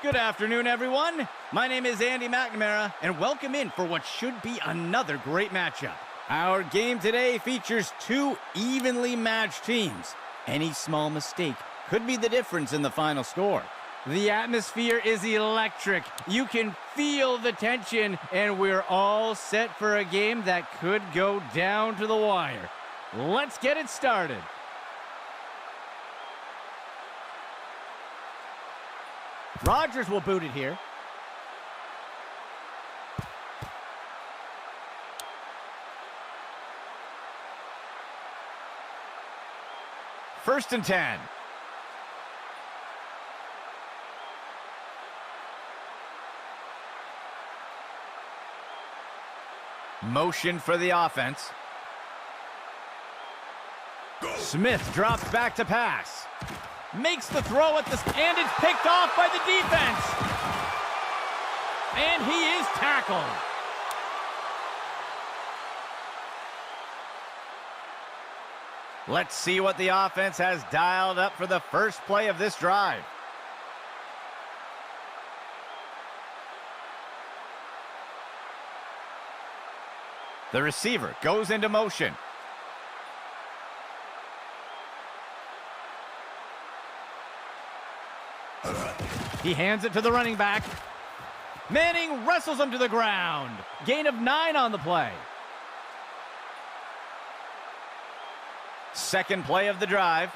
Good afternoon, everyone. My name is Andy McNamara, and welcome in for what should be another great matchup. Our game today features two evenly matched teams. Any small mistake could be the difference in the final score. The atmosphere is electric. You can feel the tension, and we're all set for a game that could go down to the wire. Let's get it started. Rogers will boot it here. First and 10. Motion for the offense. Smith drops back to pass. Makes the throw at the... and it's picked off by the defense. And he is tackled. Let's see what the offense has dialed up for the first play of this drive. The receiver goes into motion. He hands it to the running back. Manning wrestles him to the ground. Gain of 9 on the play. Second play of the drive.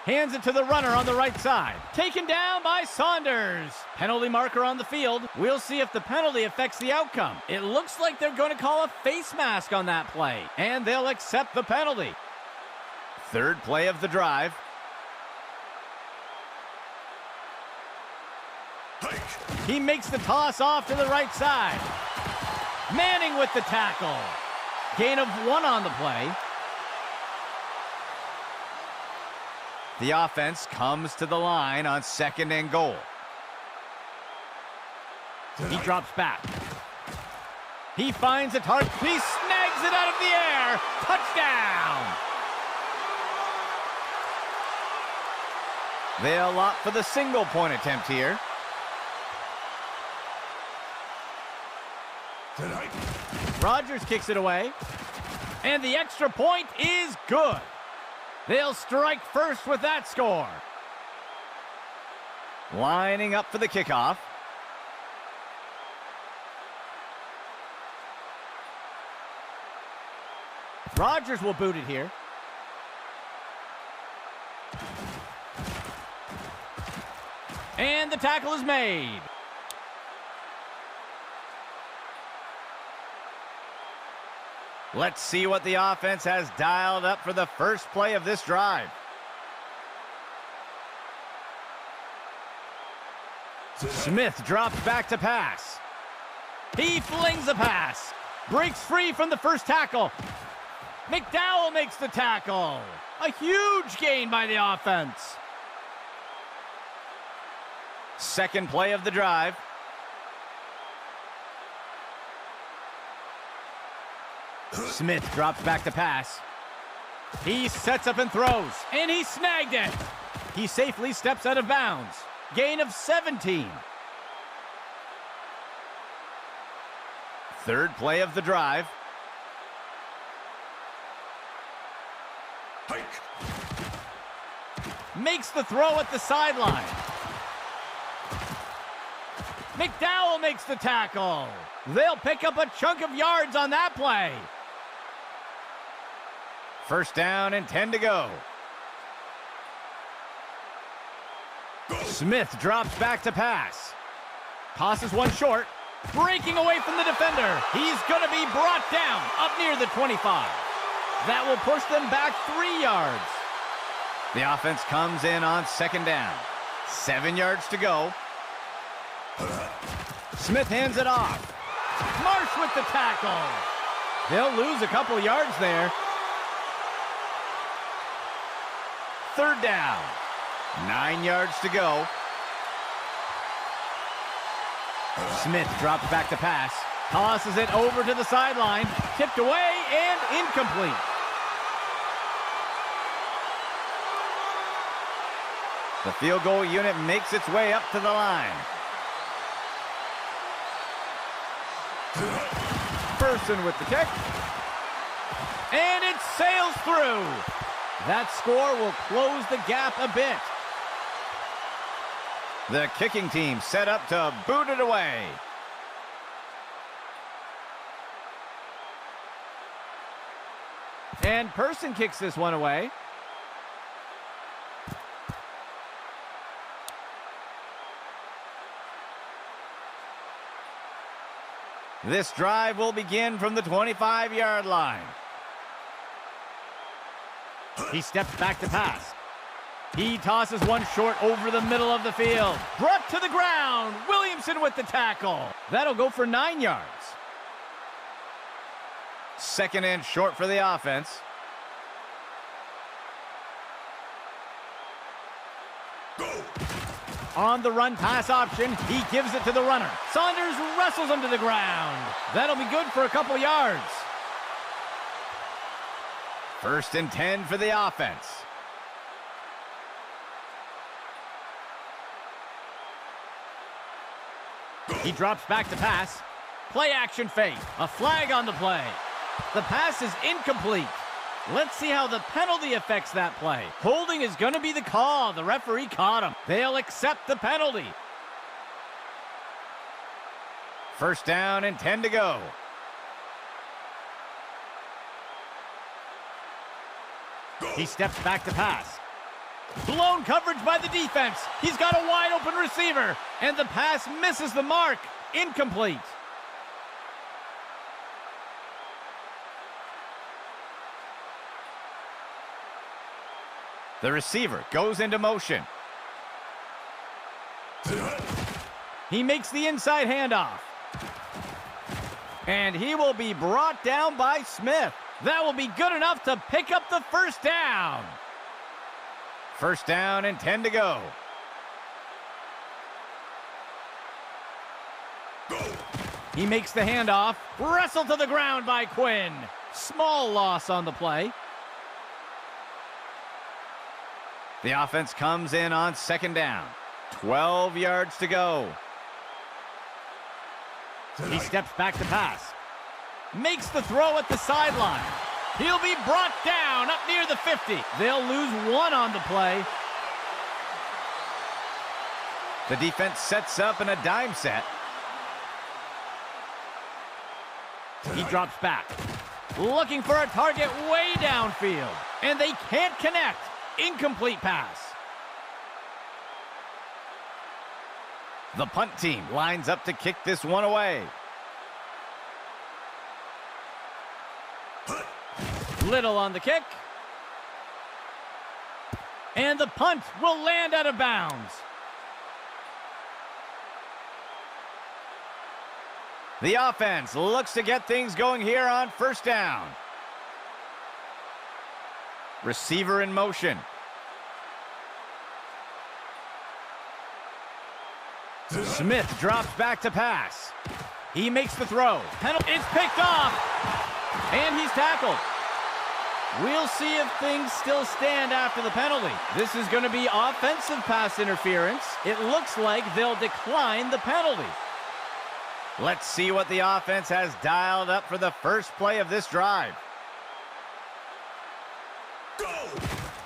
Hands it to the runner on the right side. Taken down by Saunders. Penalty marker on the field. We'll see if the penalty affects the outcome. It looks like they're going to call a face mask on that play, and they'll accept the penalty. Third play of the drive. He makes the toss off to the right side. Manning with the tackle. Gain of 1 on the play. The offense comes to the line on 2nd and goal. He drops back. He finds a target. He snags it out of the air. Touchdown! They'll opt for the single-point attempt here. Rogers kicks it away. And the extra point is good. They'll strike first with that score. Lining up for the kickoff. Rogers will boot it here. And the tackle is made. Let's see what the offense has dialed up for the first play of this drive. Smith drops back to pass. He flings a pass. Breaks free from the first tackle. McDowell makes the tackle. A huge gain by the offense. Second play of the drive. Smith drops back to pass. He sets up and throws, and he snagged it. He safely steps out of bounds. Gain of 17. Third play of the drive. Makes the throw at the sideline. McDowell makes the tackle. They'll pick up a chunk of yards on that play. First down and 10 to go. Smith drops back to pass. Tosses one short. Breaking away from the defender. He's going to be brought down up near the 25. That will push them back 3 yards. The offense comes in on 2nd down. 7 yards to go. Smith hands it off. Marsh with the tackle. They'll lose a couple yards there. Third down. 9 yards to go. Smith drops back to pass. Tosses it over to the sideline. Tipped away and incomplete. The field goal unit makes its way up to the line. Person with the kick. And it sails through. That score will close the gap a bit. The kicking team set up to boot it away. And Person kicks this one away. This drive will begin from the 25-yard line. He steps back to pass. He tosses one short over the middle of the field. Brought to the ground. Williamson with the tackle. That'll go for 9 yards. Second and short for the offense. Go. On the run pass option, he gives it to the runner. Saunders wrestles him to the ground. That'll be good for a couple yards. First and 10 for the offense. He drops back to pass. Play action fake. A flag on the play. The pass is incomplete. Let's see how the penalty affects that play. Holding is going to be the call. The referee caught him. They'll accept the penalty. First down and 10 to go. He steps back to pass. Blown coverage by the defense. He's got a wide open receiver. And the pass misses the mark. Incomplete. The receiver goes into motion. He makes the inside handoff. And he will be brought down by Smith. That will be good enough to pick up the first down. First down and 10 to go. He makes the handoff. Wrestled to the ground by Quinn. Small loss on the play. The offense comes in on second down. 12 yards to go. He steps back to pass. Makes the throw at the sideline. He'll be brought down up near the 50. They'll lose one on the play. The defense sets up in a dime set. He drops back. Looking for a target way downfield. And they can't connect. Incomplete pass. The punt team lines up to kick this one away. Little on the kick. And the punt will land out of bounds. The offense looks to get things going here on first down. Receiver in motion. Smith drops back to pass. He makes the throw. It's picked off. And he's tackled. We'll see if things still stand after the penalty. This is going to be offensive pass interference. It looks like they'll decline the penalty. Let's see what the offense has dialed up for the first play of this drive.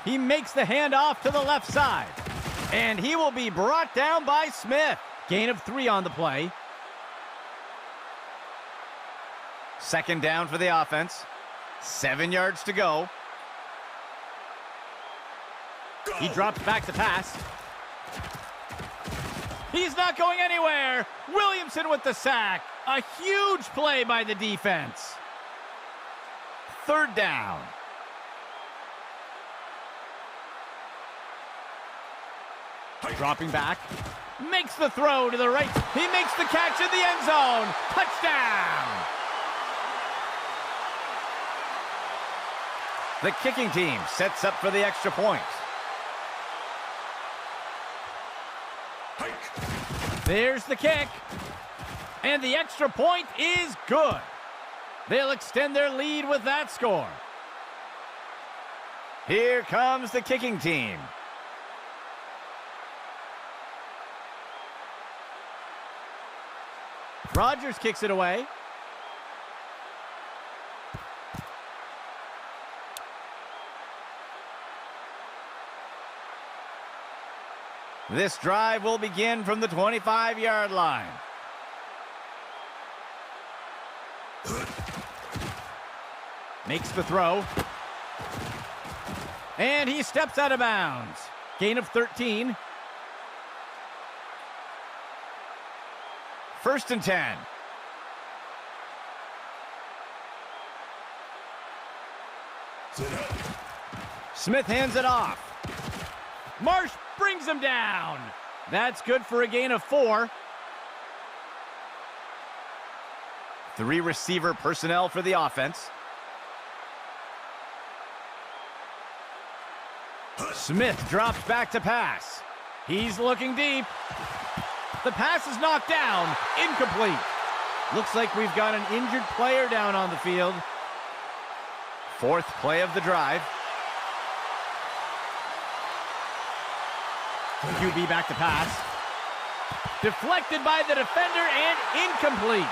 He makes the handoff to the left side. And he will be brought down by Smith. Gain of 3 on the play. Second down for the offense. 7 yards to go. He drops back to pass. He's not going anywhere. Williamson with the sack. A huge play by the defense. Third down. Dropping back. Makes the throw to the right. He makes the catch in the end zone. Touchdown. The kicking team sets up for the extra point. There's the kick. And the extra point is good. They'll extend their lead with that score. Here comes the kicking team. Rogers kicks it away. This drive will begin from the 25-yard line. Makes the throw. And he steps out of bounds. Gain of 13. 1st and 10. Smith hands it off. Marsh brings him down. That's good for a gain of 4. 3 receiver personnel for the offense. Smith drops back to pass. He's looking deep. The pass is knocked down. Incomplete. Looks like we've got an injured player down on the field. 4th play of the drive. QB back to pass. Deflected by the defender and incomplete.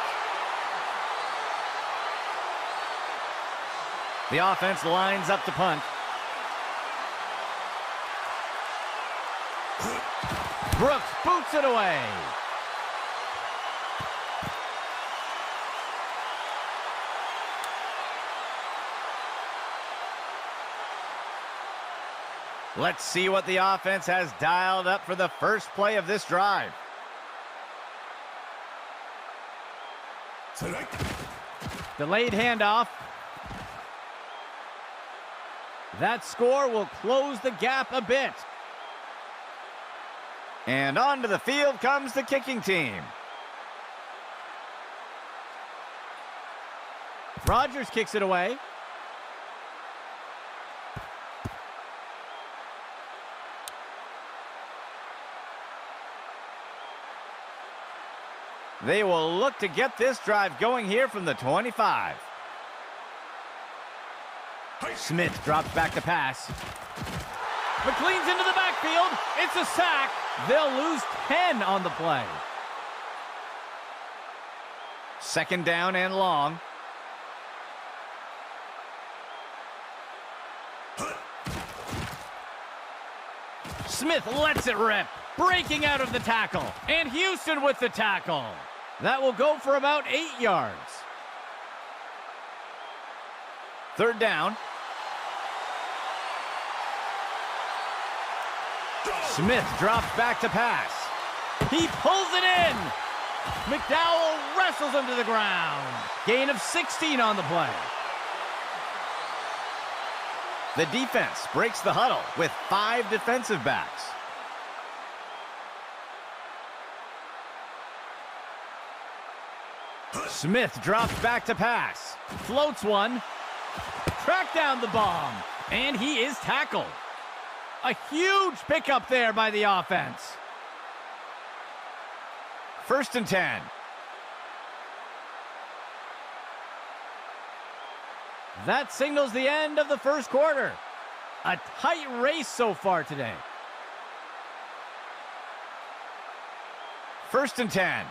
The offense lines up to punt. Brooks boots it away. Let's see what the offense has dialed up for the first play of this drive. Delayed handoff. That score will close the gap a bit. And onto the field comes the kicking team. Rogers kicks it away. They will look to get this drive going here from the 25. Smith drops back to pass. McLean's into the backfield. It's a sack. They'll lose 10 on the play. 2nd down and long. Smith lets it rip. Breaking out of the tackle. And Houston with the tackle. That will go for about 8 yards. 3rd down. Smith drops back to pass. He pulls it in. McDowell wrestles him to the ground. Gain of 16 on the play. The defense breaks the huddle with 5 defensive backs. Smith drops back to pass. Floats one. Track down the bomb. And he is tackled. A huge pickup there by the offense. 1st and 10. That signals the end of the first quarter. A tight race so far today. 1st and 10.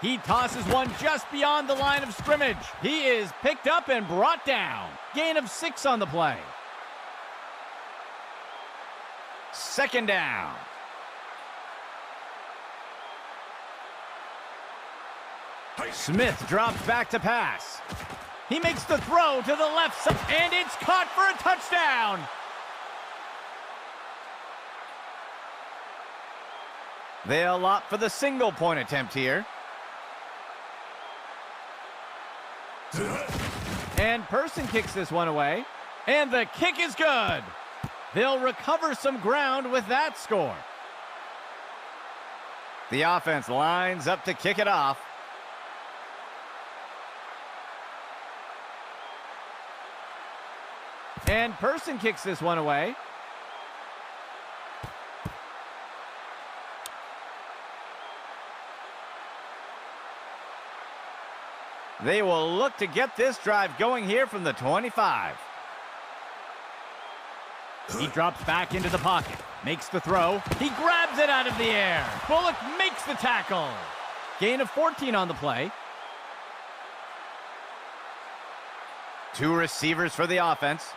He tosses one just beyond the line of scrimmage. He is picked up and brought down. Gain of 6 on the play. 2nd down. Smith drops back to pass. He makes the throw to the left side, and it's caught for a touchdown. They'll opt for the single point attempt here. And Person kicks this one away. And the kick is good. They'll recover some ground with that score. The offense lines up to kick it off. And Person kicks this one away. They will look to get this drive going here from the 25. He drops back into the pocket, makes the throw. He grabs it out of the air. Bullock makes the tackle. Gain of 14 on the play. 2 receivers for the offense.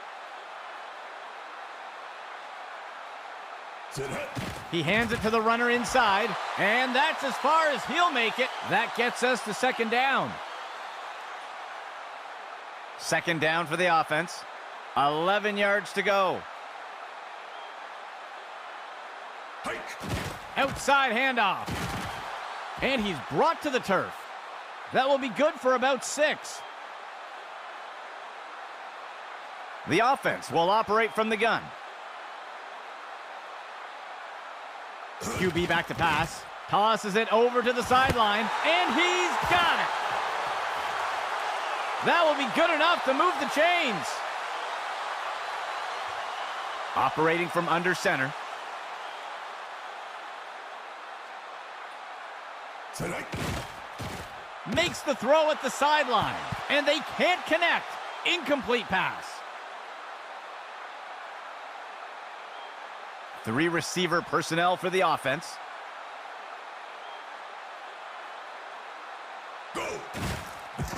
He hands it to the runner inside, and that's as far as he'll make it. That gets us to second down. Second down for the offense. 11 yards to go. Outside handoff. And he's brought to the turf. That will be good for about 6. The offense will operate from the gun. QB back to pass. Tosses it over to the sideline, and he's got it. That will be good enough to move the chains. Operating from under center. Makes the throw at the sideline, and they can't connect. Incomplete pass. 3 receiver personnel for the offense.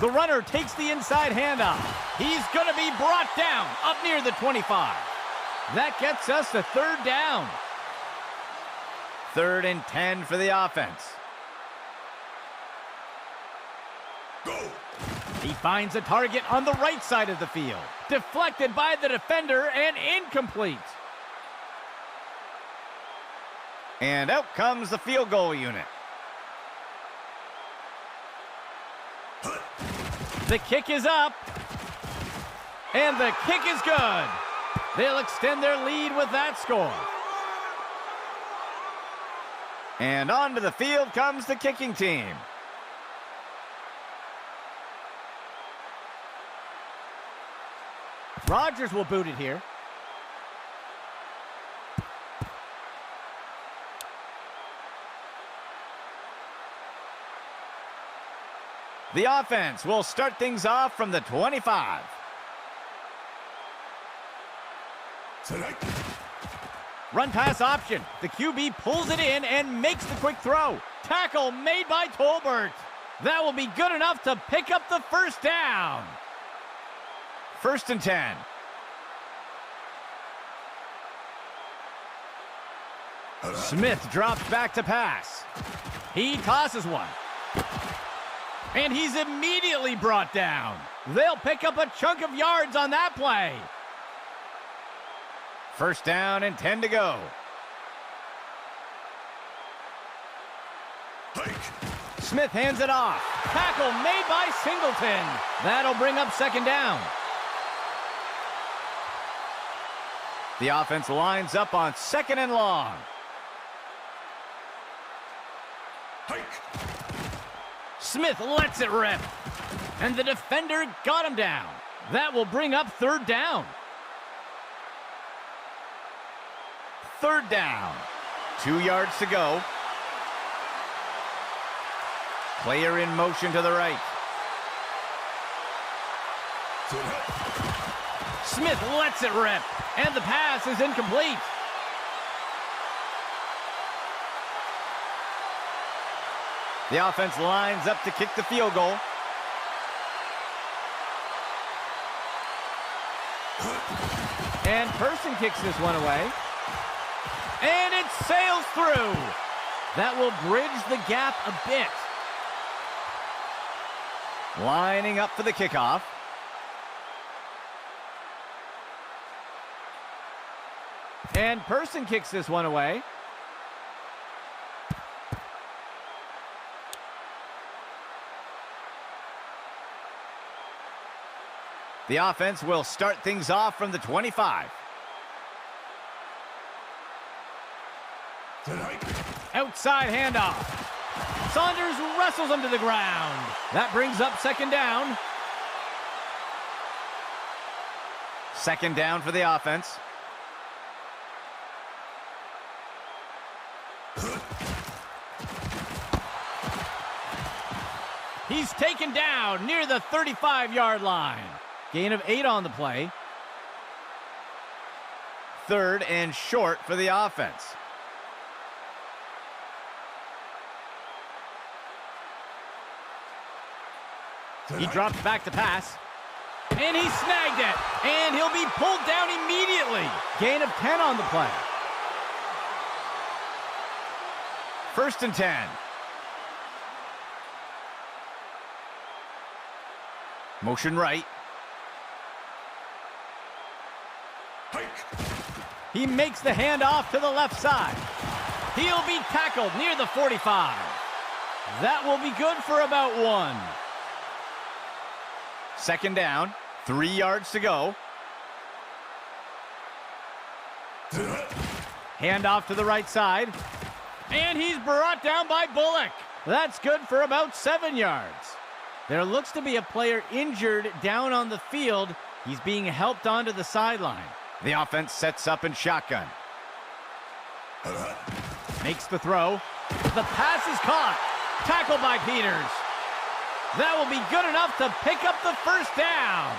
The runner takes the inside handoff. He's going to be brought down up near the 25. That gets us to third down. 3rd and 10 for the offense. He finds a target on the right side of the field. Deflected by the defender and incomplete. And out comes the field goal unit. The kick is up. And the kick is good. They'll extend their lead with that score. And onto the field comes the kicking team. Rodgers will boot it here. The offense will start things off from the 25. Run pass option. The QB pulls it in and makes the quick throw. Tackle made by Tolbert. That will be good enough to pick up the first down. 1st and 10. Smith drops back to pass. He tosses one. And he's immediately brought down. They'll pick up a chunk of yards on that play. 1st down and 10 to go. Smith hands it off. Tackle made by Singleton. That'll bring up 2nd down. The offense lines up on 2nd and long. Smith lets it rip. And the defender got him down. That will bring up 3rd down. 3rd down. 2 yards to go. Player in motion to the right. Smith lets it rip. And the pass is incomplete. The offense lines up to kick the field goal. And Person kicks this one away. And it sails through. That will bridge the gap a bit. Lining up for the kickoff. And Person kicks this one away. The offense will start things off from the 25. Outside handoff. Saunders wrestles him to the ground. That brings up 2nd down. 2nd down for the offense. He's taken down near the 35-yard line. Gain of 8 on the play. 3rd and short for the offense. He drops back to pass. And he snagged it. And he'll be pulled down immediately. Gain of 10 on the play. 1st and 10. Motion right. He makes the handoff to the left side. He'll be tackled near the 45. That will be good for about 1. 2nd down, 3 yards to go. Handoff to the right side. And he's brought down by Bullock. That's good for about 7 yards. There looks to be a player injured down on the field. He's being helped onto the sideline. The offense sets up in shotgun. Makes the throw. The pass is caught. Tackled by Peters. That will be good enough to pick up the 1st down.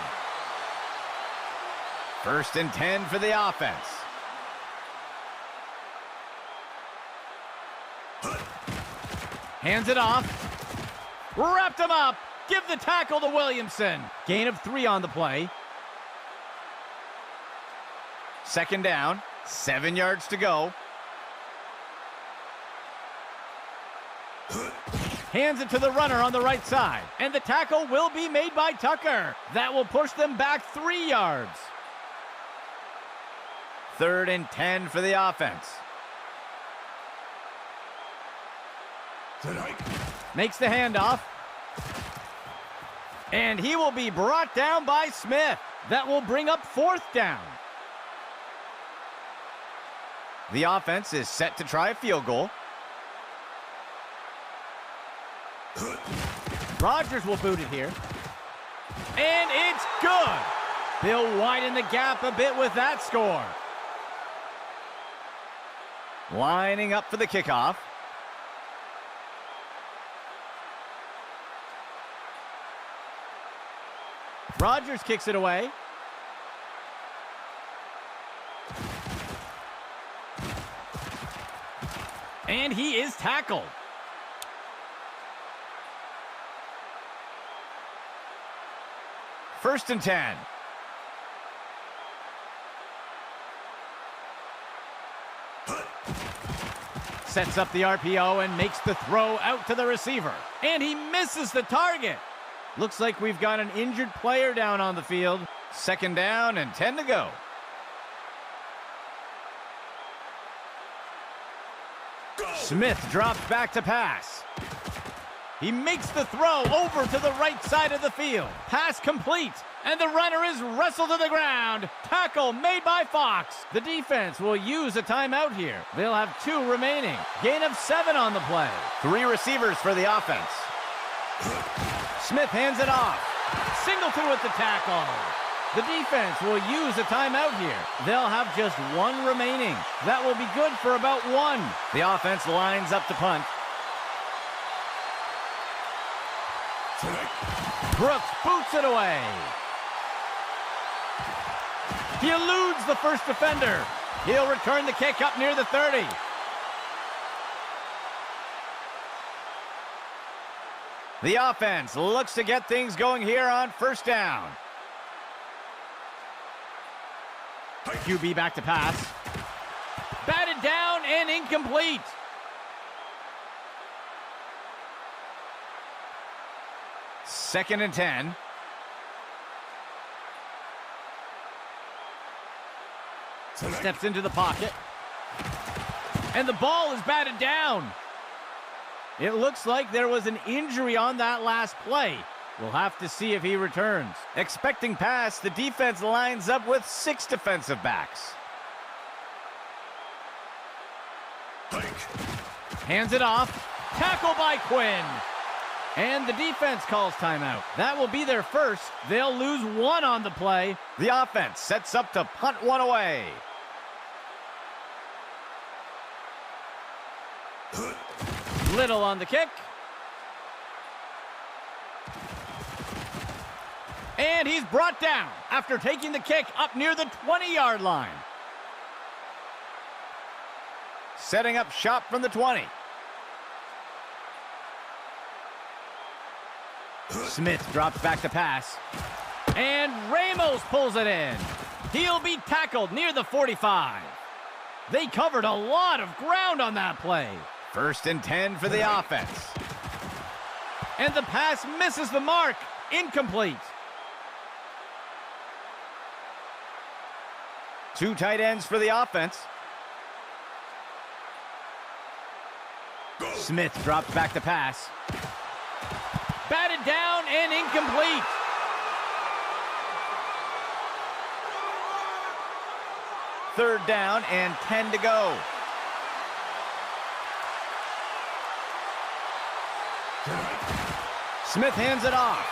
1st and 10 for the offense. Hands it off. Wrapped him up. Give the tackle to Williamson. Gain of 3 on the play. 2nd down, 7 yards to go. Hands it to the runner on the right side. And the tackle will be made by Tucker. That will push them back 3 yards. 3rd and 10 for the offense. Makes the handoff. And he will be brought down by Smith. That will bring up 4th down. The offense is set to try a field goal. Rodgers will boot it here. And it's good. They'll widen the gap a bit with that score. Lining up for the kickoff. Rodgers kicks it away. And he is tackled. First and 10. Sets up the RPO and makes the throw out to the receiver. And he misses the target. Looks like we've got an injured player down on the field. 2nd down and 10 to go. Smith drops back to pass. He makes the throw over to the right side of the field. Pass complete, and the runner is wrestled to the ground. Tackle made by Fox. The defense will use a timeout here. They'll have 2 remaining. Gain of 7 on the play. 3 receivers for the offense. Smith hands it off. Singleton with the tackle. The defense will use a timeout here. They'll have just 1 remaining. That will be good for about 1. The offense lines up to punt. Brooks boots it away. He eludes the first defender. He'll return the kick up near the 30. The offense looks to get things going here on 1st down. QB back to pass. Batted down and incomplete. Second and 10. Steps into the pocket. And the ball is batted down. It looks like there was an injury on that last play. We'll have to see if he returns. Expecting pass, the defense lines up with 6 defensive backs. Hands it off. Tackle by Quinn. And the defense calls timeout. That will be their first. They'll lose 1 on the play. The offense sets up to punt 1 away. Little on the kick. And he's brought down after taking the kick up near the 20-yard line. Setting up shop from the 20. Smith drops back to pass. And Ramos pulls it in. He'll be tackled near the 45. They covered a lot of ground on that play. 1st and 10 for the offense. And the pass misses the mark. Incomplete. 2 tight ends for the offense. Smith drops back to pass. Batted down and incomplete. Third down and 10 to go. Smith hands it off.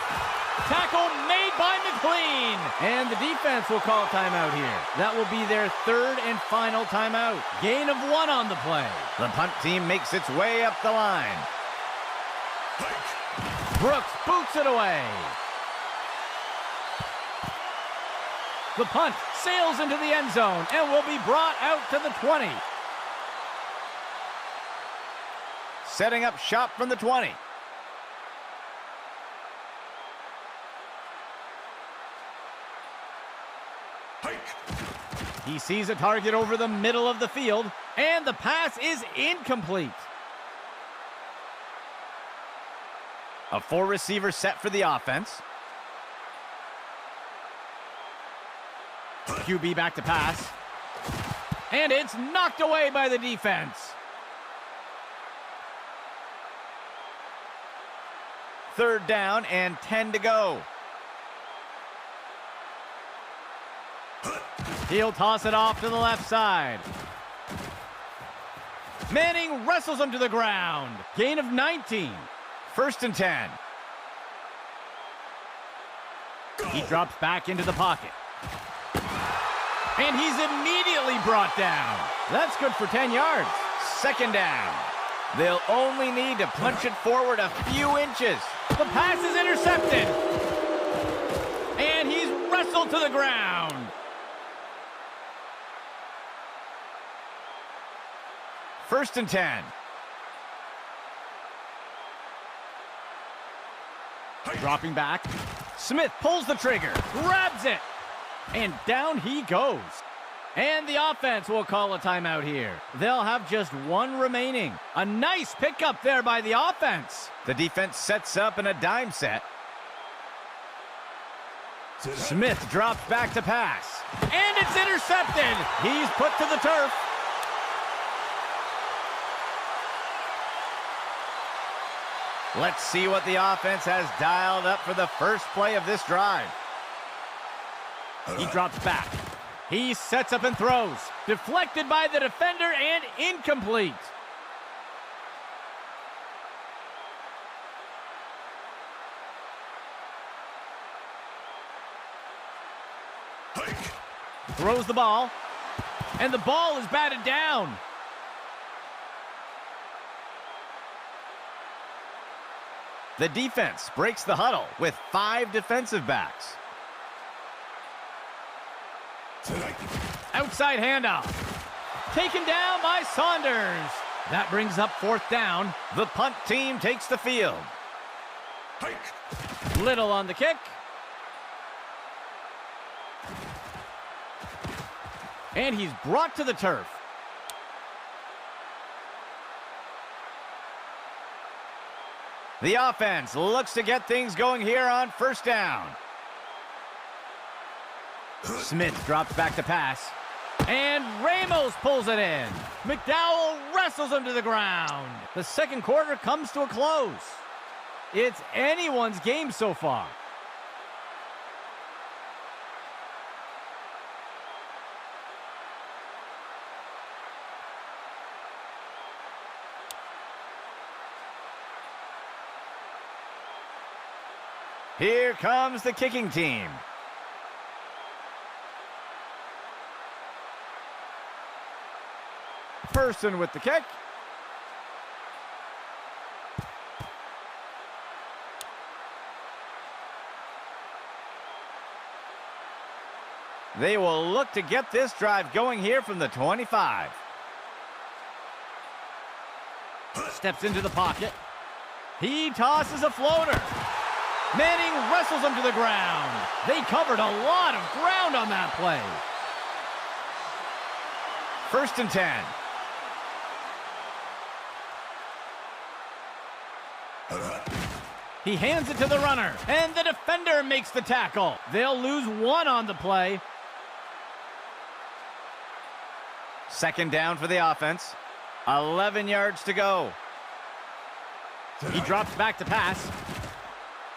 Tackle made by McLean. And the defense will call a timeout here. That will be their 3rd and final timeout. Gain of 1 on the play. The punt team makes its way up the line. Brooks boots it away. The punt sails into the end zone and will be brought out to the 20. Setting up shop from the 20. He sees a target over the middle of the field, and the pass is incomplete. A 4-receiver set for the offense. QB back to pass. And it's knocked away by the defense. 3rd down and 10 to go. He'll toss it off to the left side. Manning wrestles him to the ground. Gain of 19. 1st and 10. He drops back into the pocket. And he's immediately brought down. That's good for 10 yards. 2nd down. They'll only need to punch it forward a few inches. The pass is intercepted. And he's wrestled to the ground. 1st and 10. Dropping back. Smith pulls the trigger, grabs it, and down he goes. And the offense will call a timeout here. They'll have just 1 remaining. A nice pickup there by the offense. The defense sets up in a dime set. Smith drops back to pass. And it's intercepted. He's put to the turf. Let's see what the offense has dialed up for the first play of this drive. He drops back. He sets up and throws. Deflected by the defender and incomplete. Throws the ball. And the ball is batted down. The defense breaks the huddle with 5 defensive backs. Outside handoff. Taken down by Saunders. That brings up 4th down. The punt team takes the field. Little on the kick. And he's brought to the turf. The offense looks to get things going here on 1st down. Smith drops back to pass. And Ramos pulls it in. McDowell wrestles him to the ground. The 2nd quarter comes to a close. It's anyone's game so far. Here comes the kicking team. Person with the kick. They will look to get this drive going here from the 25. Steps into the pocket. He tosses a floater. Manning wrestles him to the ground. They covered a lot of ground on that play. 1st and 10. He hands it to the runner, and the defender makes the tackle. They'll lose 1 on the play. 2nd down for the offense. 11 yards to go. He drops back to pass.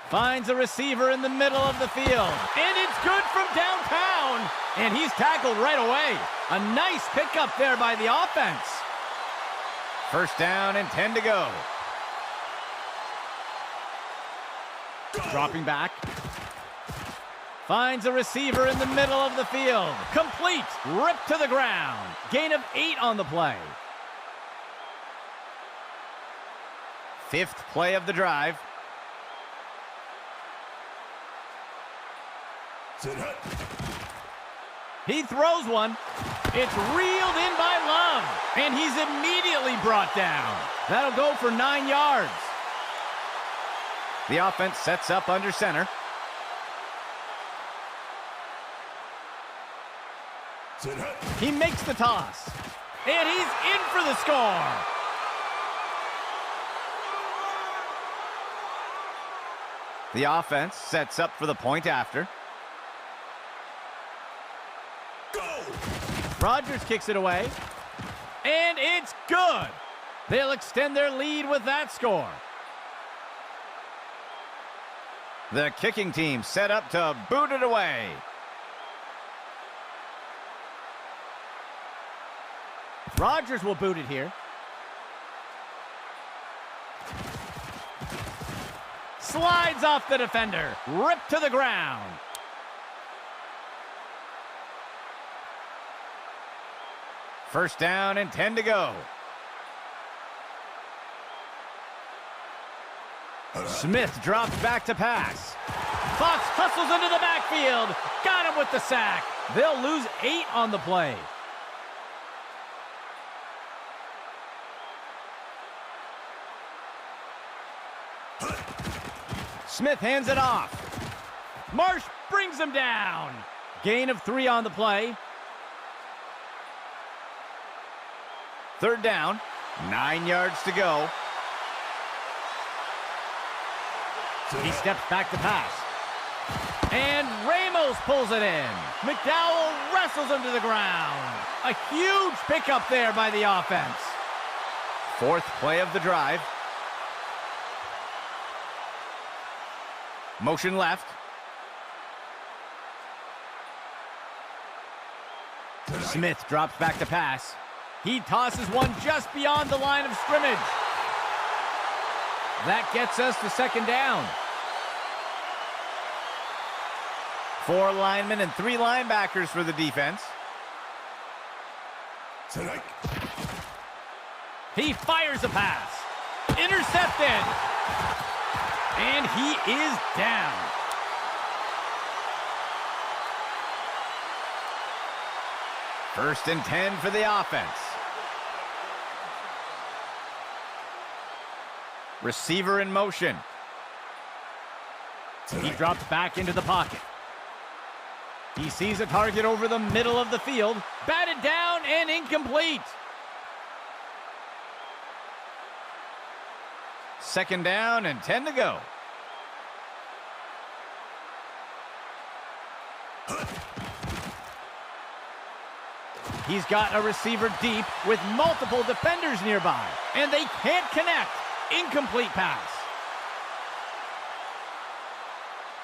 Finds a receiver in the middle of the field. And it's good from downtown. And he's tackled right away. A nice pickup there by the offense. 1st down and 10 to go. Dropping back. Finds a receiver in the middle of the field. Complete. Ripped to the ground. Gain of 8 on the play. 5th play of the drive. He throws one. It's reeled in by Love. And he's immediately brought down. That'll go for 9 yards. The offense sets up under center. He makes the toss. And he's in for the score. The offense sets up for the point after. Rodgers kicks it away. And it's good. They'll extend their lead with that score. The kicking team set up to boot it away. Rodgers will boot it here. Slides off the defender. Ripped to the ground. First down and 10 to go. Smith drops back to pass. Fox hustles into the backfield. Got him with the sack. They'll lose 8 on the play. Smith hands it off. Marsh brings him down. Gain of 3 on the play. 3rd down, 9 yards to go. He steps back to pass. And Ramos pulls it in. McDowell wrestles him to the ground. A huge pickup there by the offense. 4th play of the drive. Motion left. Smith drops back to pass. He tosses one just beyond the line of scrimmage. That gets us to 2nd down. 4 linemen and 3 linebackers for the defense. He fires a pass. Intercepted. And he is down. First and 10 for the offense. Receiver in motion. He drops back into the pocket. He sees a target over the middle of the field. Batted down and incomplete. 2nd down and 10 to go. He's got a receiver deep with multiple defenders nearby, and they can't connect. Incomplete pass.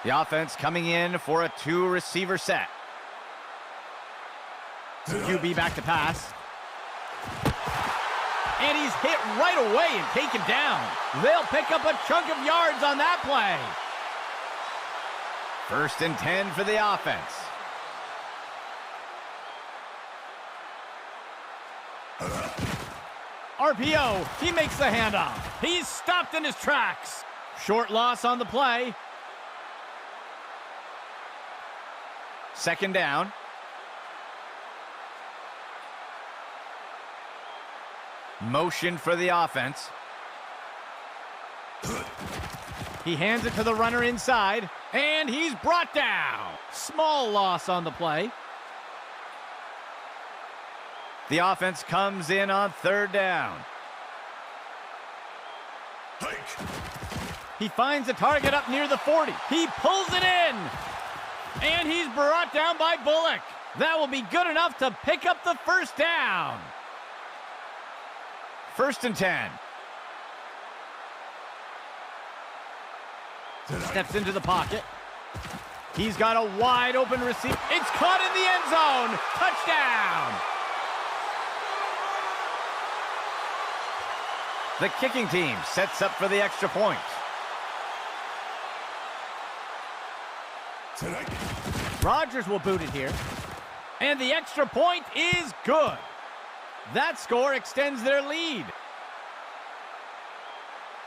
The offense coming in for a 2-receiver set. QB back to pass. And he's hit right away and taken down. They'll pick up a chunk of yards on that play. 1st and 10 for the offense. RPO, he makes the handoff. He's stopped in his tracks. Short loss on the play. 2nd down. Motion for the offense. He hands it to the runner inside, and he's brought down. Small loss on the play. The offense comes in on third down. He finds a target up near the 40. He pulls it in, and he's brought down by Bullock. That will be good enough to pick up the first down. 1st and 10. Steps into the pocket. He's got a wide open receiver. It's caught in the end zone. Touchdown. The kicking team sets up for the extra point. Rodgers will boot it here. And the extra point is good. That score extends their lead.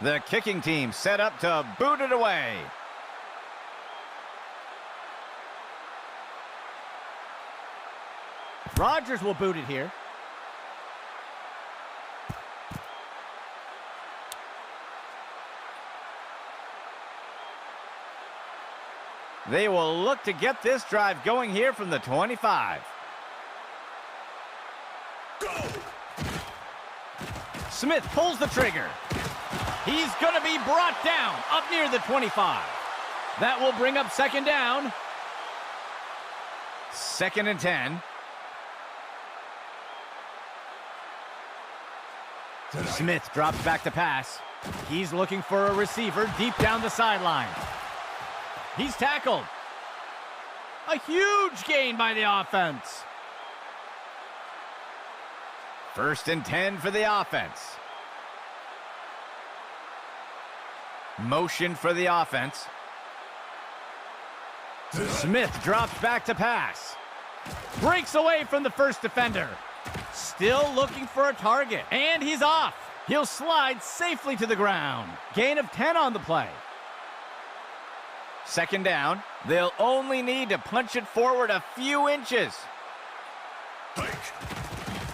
The kicking team set up to boot it away. Rodgers will boot it here. They will look to get this drive going here from the 25. Go! Smith pulls the trigger. He's going to be brought down up near the 25. That will bring up 2nd down. 2nd and 10. Smith drops back to pass. He's looking for a receiver deep down the sideline. He's tackled. A huge gain by the offense. 1st and 10 for the offense. Motion for the offense. Smith drops back to pass. Breaks away from the first defender. Still looking for a target. And he's off. He'll slide safely to the ground. Gain of 10 on the play. 2nd down. They'll only need to punch it forward a few inches.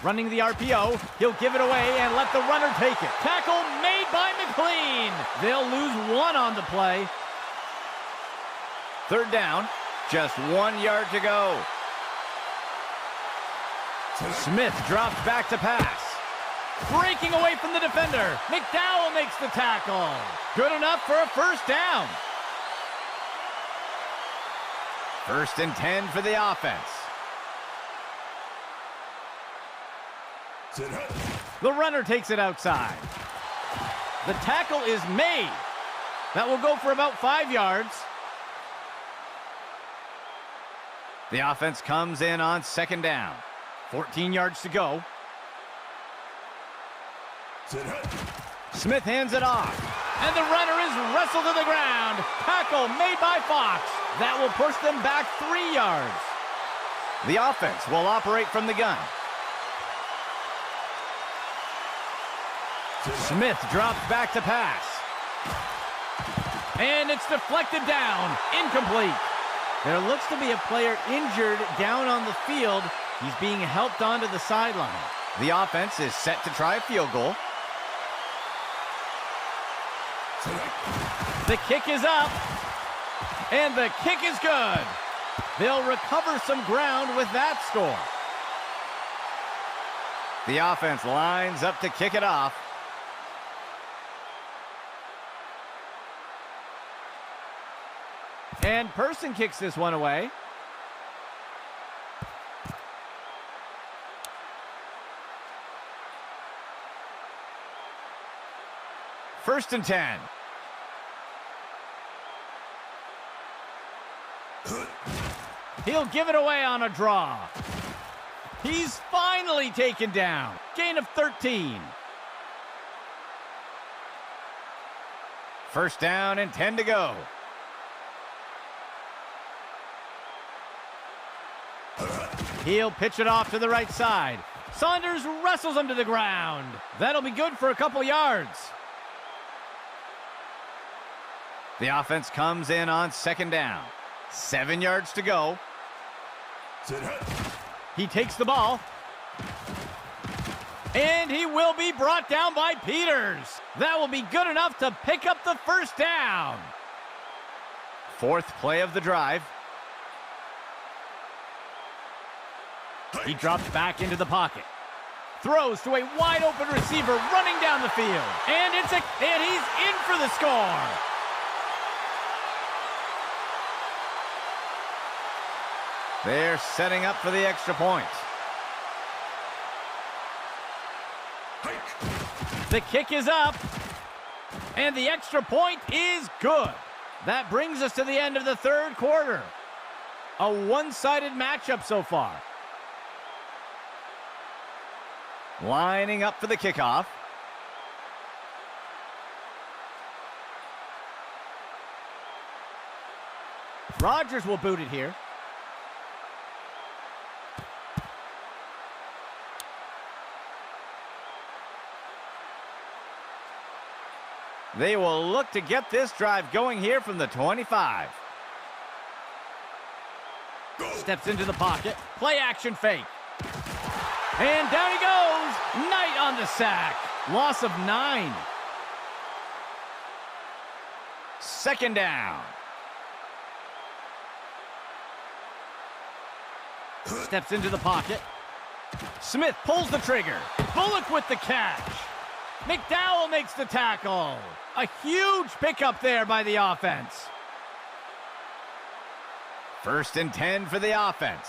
Running the RPO. He'll give it away and let the runner take it. Tackle made by McLean. They'll lose 1 on the play. 3rd down. Just 1 yard to go. Smith drops back to pass. Breaking away from the defender. McDowell makes the tackle. Good enough for a 1st down. 1st and 10 for the offense. The runner takes it outside. The tackle is made. That will go for about 5 yards. The offense comes in on 2nd down. 14 yards to go. Smith hands it off. And the runner is wrestled to the ground. Tackle made by Fox. That will push them back 3 yards. The offense will operate from the gun. Smith drops back to pass. And it's deflected down. Incomplete. There looks to be a player injured down on the field. He's being helped onto the sideline. The offense is set to try a field goal. The kick is up. And the kick is good. They'll recover some ground with that score. The offense lines up to kick it off. And Person kicks this one away. First and 10. He'll give it away on a draw. He's finally taken down. Gain of 13. First down and 10 to go. He'll pitch it off to the right side. Saunders wrestles him to the ground. That'll be good for a couple yards. The offense comes in on 2nd down. 7 yards to go. He takes the ball. And he will be brought down by Peters. That will be good enough to pick up the first down. Fourth play of the drive. He drops back into the pocket. Throws to a wide-open receiver running down the field. And he's in for the score. They're setting up for the extra point. The kick is up. And the extra point is good. That brings us to the end of the third quarter. A one-sided matchup so far. Lining up for the kickoff. Rodgers will boot it here. They will look to get this drive going here from the 25. Steps into the pocket. Play action fake. And down he goes. Knight on the sack. Loss of 9. Second down. Steps into the pocket. Smith pulls the trigger. Bullock with the catch. McDowell makes the tackle. A huge pickup there by the offense. First and 10 for the offense.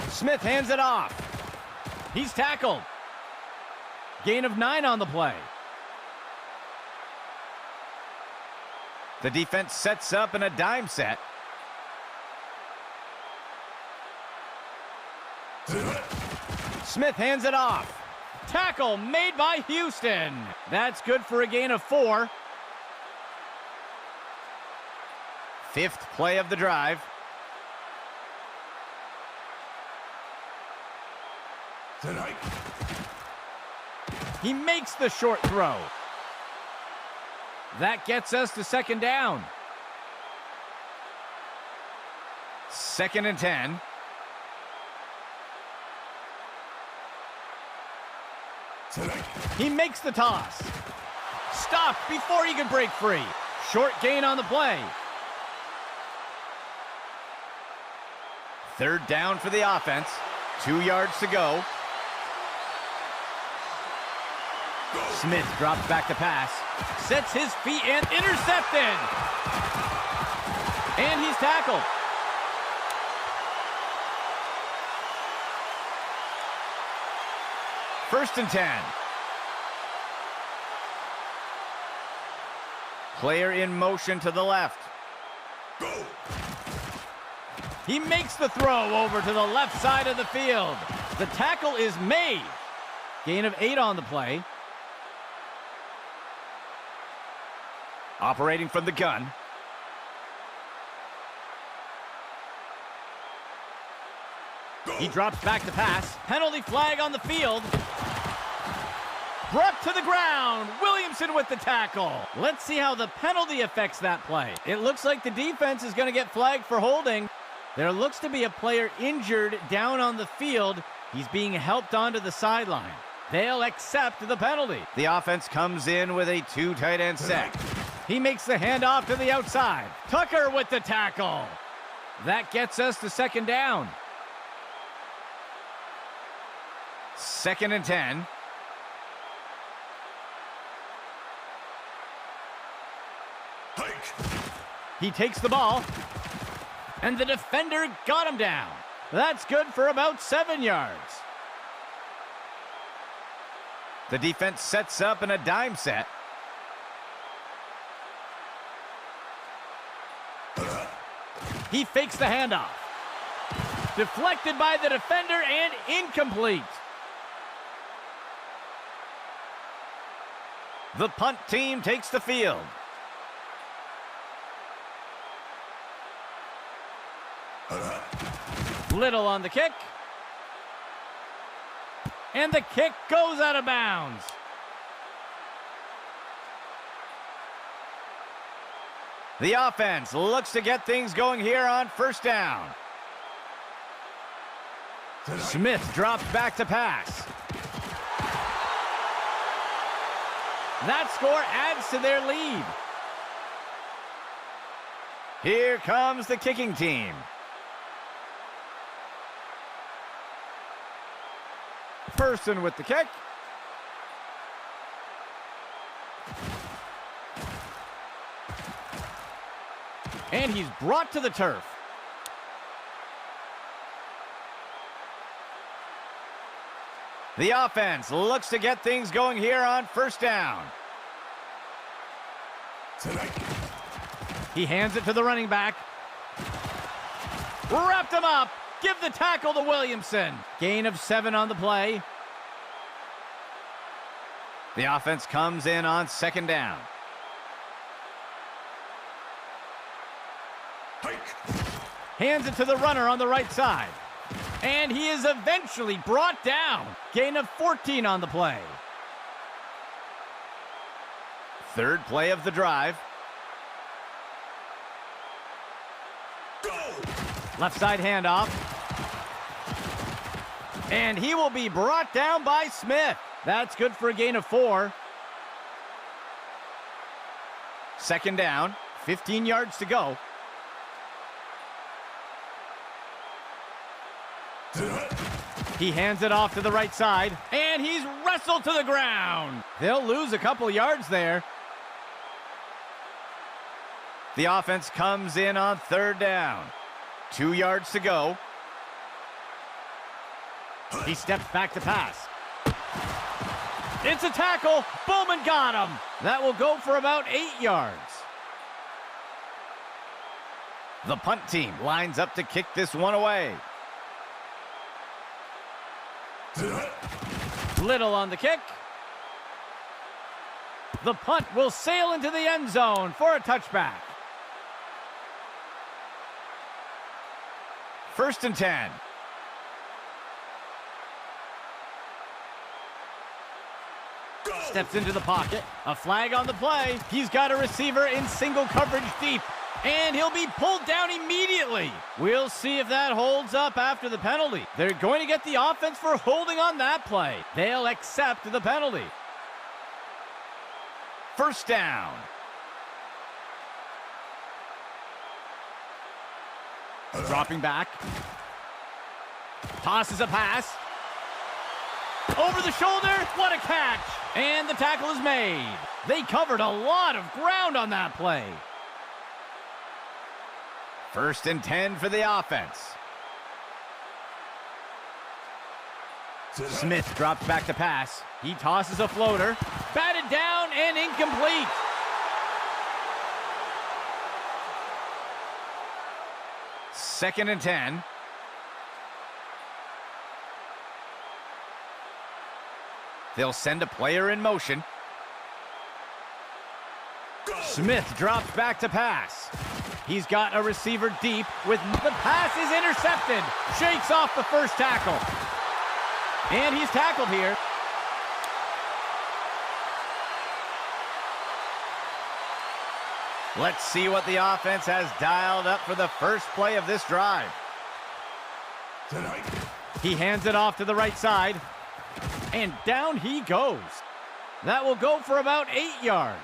Smith hands it off. He's tackled. Gain of 9 on the play. The defense sets up in a dime set. Smith hands it off. Tackle made by Houston. That's good for a gain of 4. Fifth play of the drive. He makes the short throw. That gets us to second down. Second and 10. He makes the toss. Stopped before he can break free. Short gain on the play. Third down for the offense. 2 yards to go. Smith drops back to pass. Sets his feet and intercepted. And he's tackled. First and 10. Player in motion to the left. Go. He makes the throw over to the left side of the field. The tackle is made. Gain of 8 on the play. Operating from the gun. He drops back to pass. Penalty flag on the field. Brought to the ground. Williamson with the tackle. Let's see how the penalty affects that play. It looks like the defense is going to get flagged for holding. There looks to be a player injured down on the field. He's being helped onto the sideline. They'll accept the penalty. The offense comes in with a 2 tight end set. He makes the handoff to the outside. Tucker with the tackle. That gets us to second down. Second and 10. He takes the ball. And the defender got him down. That's good for about 7 yards. The defense sets up in a dime set. He fakes the handoff. Deflected by the defender and incomplete. The punt team takes the field. Little on the kick. And the kick goes out of bounds. The offense looks to get things going here on first down. Smith drops back to pass. That score adds to their lead. Here comes the kicking team. Person with the kick. And he's brought to the turf. The offense looks to get things going here on first down. He hands it to the running back. Wrapped him up. Give the tackle to Williamson. Gain of 7 on the play. The offense comes in on second down. Hands it to the runner on the right side. And he is eventually brought down. Gain of 14 on the play. Third play of the drive. Left side handoff. And he will be brought down by Smith. That's good for a gain of 4. Second down, 15 yards to go. He hands it off to the right side, and he's wrestled to the ground. They'll lose a couple yards there. The offense comes in on third down. 2 yards to go. He steps back to pass. It's a tackle. Bowman got him. That will go for about 8 yards. The punt team lines up to kick this one away. Little on the kick. The punt will sail into the end zone for a touchback. First and 10. Steps into the pocket. A flag on the play. He's got a receiver in single coverage deep. And he'll be pulled down immediately. We'll see if that holds up after the penalty. They're going to get the offense for holding on that play. They'll accept the penalty. First down. Dropping back. Tosses a pass. Over the shoulder. What a catch. And the tackle is made. They covered a lot of ground on that play. First and 10 for the offense. Smith drops back to pass. He tosses a floater. Batted down and incomplete. Second and 10. They'll send a player in motion. Smith drops back to pass. He's got a receiver deep with the pass is intercepted. Shakes off the first tackle. And he's tackled here. Let's see what the offense has dialed up for the first play of this drive. He hands it off to the right side. And down he goes. That will go for about 8 yards.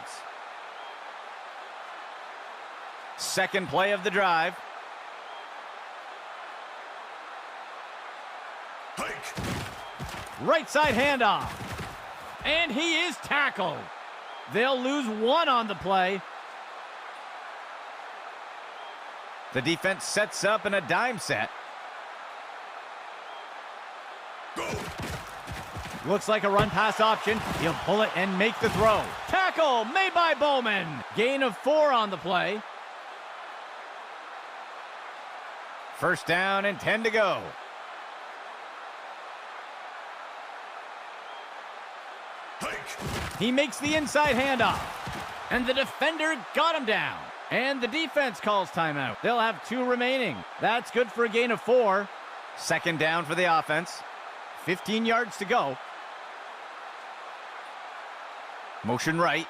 Second play of the drive. Right side handoff. And he is tackled. They'll lose 1 on the play. The defense sets up in a dime set. Looks like a run pass option. He'll pull it and make the throw. Tackle made by Bowman. Gain of 4 on the play. First down and 10 to go. He makes the inside handoff. And the defender got him down. And the defense calls timeout. They'll have 2 remaining. That's good for a gain of 4. Second down for the offense. 15 yards to go. Motion right.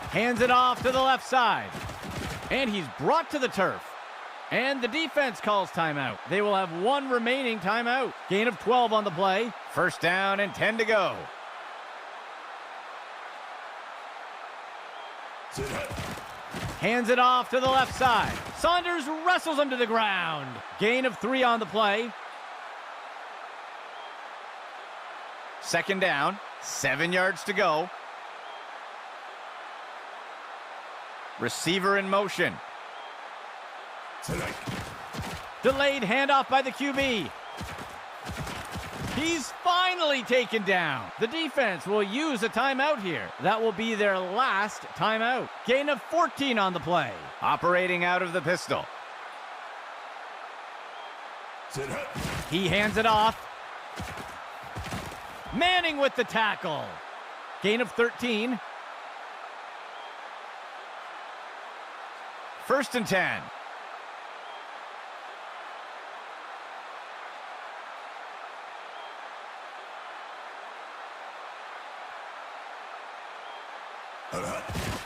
Hands it off to the left side. And he's brought to the turf. And the defense calls timeout. They will have one remaining timeout. Gain of 12 on the play. First down and 10 to go. Hands it off to the left side. Saunders wrestles him to the ground. Gain of 3 on the play. Second down, 7 yards to go. Receiver in motion. Delayed handoff by the QB. He's finally taken down. The defense will use a timeout here. That will be their last timeout. Gain of 14 on the play. Operating out of the pistol. He hands it off. Manning with the tackle. Gain of 13. First and 10.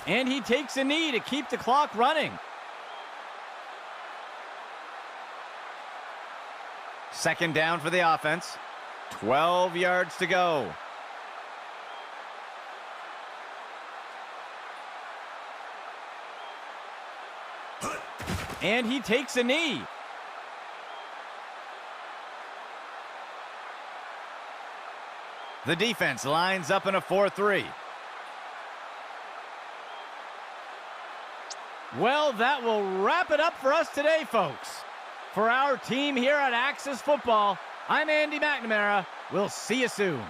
And he takes a knee to keep the clock running. Second down for the offense. 12 yards to go. And he takes a knee. The defense lines up in a 4-3. Well, that will wrap it up for us today, folks. For our team here at Axis Football, I'm Andy McNamara. We'll see you soon.